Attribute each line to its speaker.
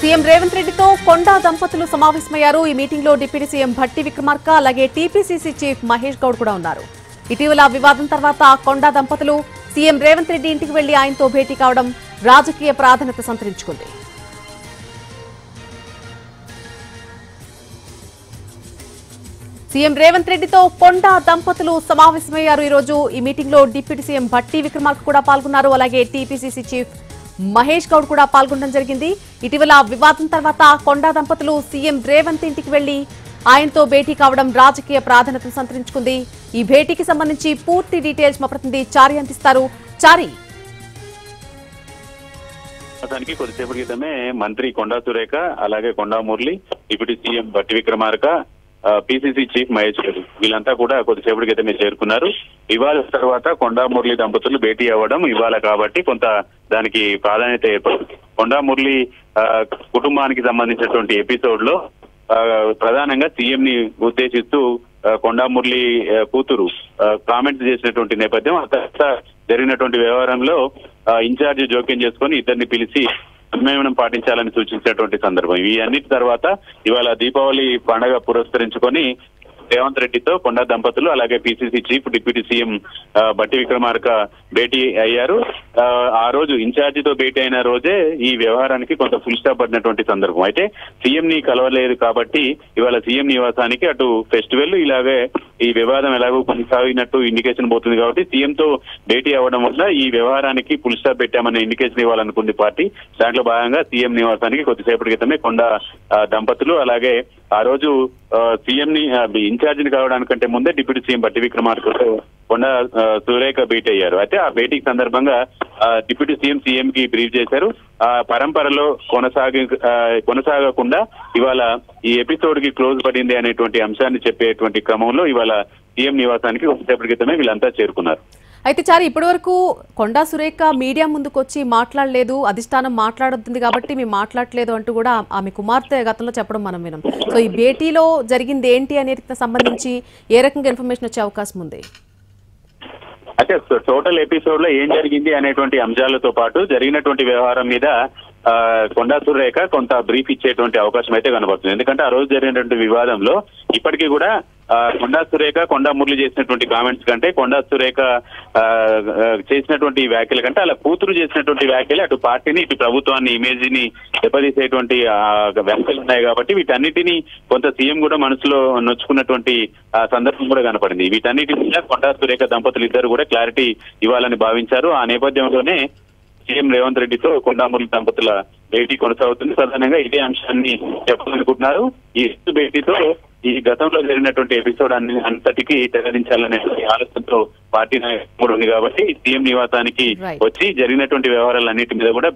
Speaker 1: CM Revanth రెడ్డితో కొండా దంపతులు సమావేశమయ్యారు. ఈ మీటింగ్ లో డిప్యూటీ సీఎం భట్టి విక్రమార్క అలాగే టీపీసీసీ చీఫ్ మహేష్ గౌడ్ కూడా ఉన్నారు. ఇటీవల వివాదం తర్వాత కొండా దంపతులు సీఎం రేవంత్ రెడ్డి ఇంటికి వెళ్లి ఆయనతో భేటీ కావడం రాజకీయ ప్రాధాన్యత సంతరించుకుంది. సీఎం రేవంత్ రెడ్డితో కొండా దంపతులు సమావేశమయ్యారు. ఈ రోజు ఈ మీటింగ్ లో డిప్యూటీ సీఎం భట్టి విక్రమార్క కూడా పాల్గొన్నారు. అలాగే టీపీసీసీ చీఫ్ మహేష్ గౌడ్ కూడా పాల్గొనడం జరిగింది. ఇటీవల వివాదం తర్వాత కొండా దంపతులు సీఎం రేవంత్ ఇంటికి వెళ్లి ఆయనతో భేటీ కావడం రాజకీయ ప్రాధాన్యతను సంతరించుకుంది. ఈ భేటీకి సంబంధించి పూర్తి డీటెయిల్స్ మా ప్రతినిధి చారి అందిస్తారు. చారి,
Speaker 2: కొద్దిసేపటి క్రితమే మంత్రి కొండా సురేఖ అలాగే Konda Murali, deputy CM Bhatti Vikramarka, PCC chief Mahesh Goud వీళ్ళంతా కూడా కొద్దిసేపటి క్రితమే చేరుకున్నారు. ఇవాళ తర్వాత కొండా మురళి దంపతులు భేటీ అవ్వడం ఇవాళ కాబట్టి కొంత దానికి ప్రాధాన్యత ఏర్పడుతుంది. కొండా మురళి కుటుంబానికి సంబంధించినటువంటి ఎపిసోడ్ లో ప్రధానంగా సీఎం ని ఉద్దేశిస్తూ కొండా మురళి కూతురు కామెంట్స్ చేసినటువంటి నేపథ్యం, ఆ తర్వాత జరిగినటువంటి వ్యవహారంలో ఇన్ఛార్జి జోక్యం చేసుకుని ఇద్దరిని పిలిచి సంయమనం పాటించాలని సూచించినటువంటి సందర్భం. ఈ అన్నిటి తర్వాత ఇవాళ దీపావళి పండుగ పురస్కరించుకొని రేవంత్ రెడ్డితో కొండా దంపతులు అలాగే PCC chief deputy CM Bhatti Vikramarka భేటీ అయ్యారు. ఆ రోజు ఇన్ఛార్జితో భేటీ అయిన రోజే ఈ వ్యవహారానికి కొంత ఫుల్ స్టాప్ పడినటువంటి సందర్భం. అయితే సీఎం ని కలవలేదు కాబట్టి ఇవాళ సీఎం నివాసానికి అటు ఫెస్టివల్ ఇలాగే ఈ వివాదం ఎలాగో కొనసాగినట్టు ఇండికేషన్ పోతుంది కాబట్టి సీఎంతో భేటీ అవ్వడం వల్ల ఈ వ్యవహారానికి ఫుల్ స్టాప్ పెట్టామనే ఇండికేషన్ ఇవ్వాలనుకుంది పార్టీ. దాంట్లో భాగంగా సీఎం నివాసానికి కొద్దిసేపటి క్రితమే కొండా దంపతులు అలాగే ఆ రోజు సీఎం ని ఇన్ఛార్జిని కావడానికంటే ముందే డిప్యూటీ సీఎం భట్టి విక్రమార్కతో కొండా సురేఖ భేటీ అయ్యారు. అయితే ఆ భేటీకి సందర్భంగా డిప్యూటీ సీఎం కి బ్రీఫ్ చేశారు. ఆ పరంపరలో కొనసాగకుండా ఇవాళ ఈ ఎపిసోడ్ కి క్లోజ్ పడింది అనేటువంటి అంశాన్ని చెప్పేటువంటి క్రమంలో ఇవాళ సీఎం నివాసానికి కొద్దిసేపటి క్రితమే వీళ్ళంతా చేరుకున్నారు.
Speaker 1: అయితే చారి, ఇప్పటి వరకు కొండా సురేఖ మీడియా ముందుకు వచ్చి మాట్లాడలేదు, అధిష్టానం మాట్లాడుతుంది కాబట్టి మేము మాట్లాడలేదు అంటూ కూడా ఆమె కుమార్తె గతంలో చెప్పడం మనం విన్నాం. సో ఈ భేటీలో జరిగింది ఏంటి అనేది సంబంధించి ఏ రకంగా ఇన్ఫర్మేషన్ వచ్చే అవకాశం ఉంది?
Speaker 2: అయితే టోటల్ ఎపిసోడ్ లో ఏం జరిగింది అనేటువంటి అంశాలతో పాటు జరిగినటువంటి వ్యవహారం మీద కొండా సురేఖ కొంత బ్రీఫ్ ఇచ్చేటువంటి అవకాశం అయితే కనబడుతుంది. ఎందుకంటే ఆ రోజు జరిగినటువంటి వివాదంలో ఇప్పటికీ కూడా కొండా సురేఖ కొండా మురళి చేసినటువంటి కామెంట్స్ కంటే కొండా సురేఖ చేసినటువంటి వ్యాఖ్యల కంటే అలా కూతురు చేసినటువంటి వ్యాఖ్యలు అటు పార్టీని ఇటు ప్రభుత్వాన్ని ఇమేజ్ ని దెబ్బతీసేటువంటి వ్యాఖ్యలు ఉన్నాయి కాబట్టి వీటన్నిటినీ కొంత సీఎం కూడా మనసులో నొచ్చుకున్నటువంటి సందర్భం కూడా కనపడింది. వీటన్నిటి మీద కొండా సురేఖ దంపతులు ఇద్దరు కూడా క్లారిటీ ఇవ్వాలని భావించారు. ఆ నేపథ్యంలోనే సీఎం రేవంత్ రెడ్డితో కొండా మురళి దంపతుల భేటీ కొనసాగుతుంది. ప్రధానంగా ఇదే అంశాన్ని చెప్పాలనుకుంటున్నారు. ఈ భేటీతో ఈ గతంలో జరిగినటువంటి ఎపిసోడ్ అంతటికి తెరదించాలనే ఆలోచనతో పార్టీ నాయకుడు ఉంది కాబట్టి సీఎం నివాసానికి వచ్చి జరిగినటువంటి వ్యవహారాలన్నిటి మీద కూడా